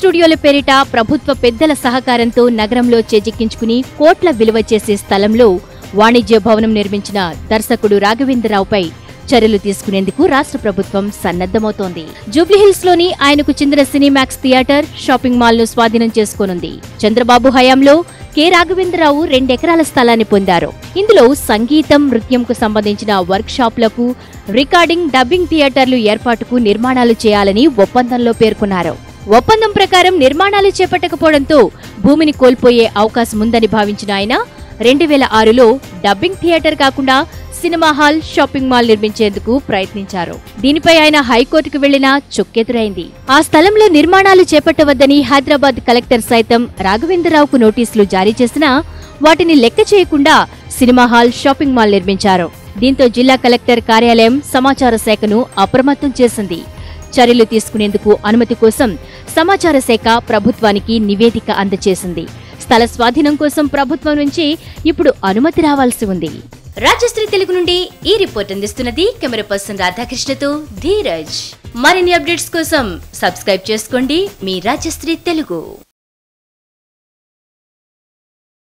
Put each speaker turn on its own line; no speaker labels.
స్టూడియోల పేరిట ప్రభుత్వ పెద్దల సహకారంతో నగరంలో చేజిక్కించుకుని కోట్ల విలువ చేసే స్థలంలో వాణిజ్య భవనం నిర్మించిన దర్శకుడు రాఘవేంద్రరావుపై చర్యలు తీసుకునేందుకు రాష్ట్ర ప్రభుత్వం సన్నద్ధమవుతోంది. జూబ్లీహిల్స్ లోని ఆయనకు చెందిన సినీమాక్స్ థియేటర్, షాపింగ్ మాల్ ను స్వాధీనం చేసుకోనుంది. చంద్రబాబు హయాంలో కె రాఘవేంద్రరావు 2 ఎకరాల స్థలాన్ని పొందారు. ఇందులో సంగీతం, నృత్యంకు సంబంధించిన వర్క్ షాప్లకు, రికార్డింగ్, డబ్బింగ్ థియేటర్లు ఏర్పాటుకు నిర్మాణాలు చేయాలని ఒప్పందంలో పేర్కొన్నారు. ఒప్పందం ప్రకారం నిర్మాణాలు చేపట్టకపోవడంతో భూమిని కోల్పోయే అవకాశం ఉందని భావించిన ఆయన 2006లో డబ్బింగ్ థియేటర్ కాకుండా సినిమా హాల్, షాపింగ్ మాల్ నిర్మించేందుకు ప్రయత్నించారు. దీనిపై ఆయన హైకోర్టుకు వెళ్లినా చుక్కెదురైంది. ఆ స్థలంలో నిర్మాణాలు చేపట్టవద్దని హైదరాబాద్ కలెక్టర్ సైతం రాఘవేంద్రరావుకు నోటీసులు జారీ చేసినా వాటిని లెక్క చేయకుండా సినిమా హాల్, షాపింగ్ మాల్ నిర్మించారు. దీంతో జిల్లా కలెక్టర్ కార్యాలయం సమాచార శాఖను అప్రమత్తం చేసింది. చర్యలు తీసుకునేందుకు అనుమతి కోసం సమాచార శాఖ ప్రభుత్వానికి నివేదిక అందజేసింది. స్థల స్వాధీనం కోసం ప్రభుత్వం నుంచి ఇప్పుడు అనుమతి రావాల్సి ఉంది. రాజశ్రీ తెలుగు నుండి ఈ రిపోర్ట్ అందిస్తున్నది కెమెరా పర్సన్ రాధాకృష్ణతో ధీరజ్. మరిన్ని అప్డేట్స్ కోసం సబ్స్క్రైబ్ చేసుకోండి మీ రాజశ్రీ తెలుగు.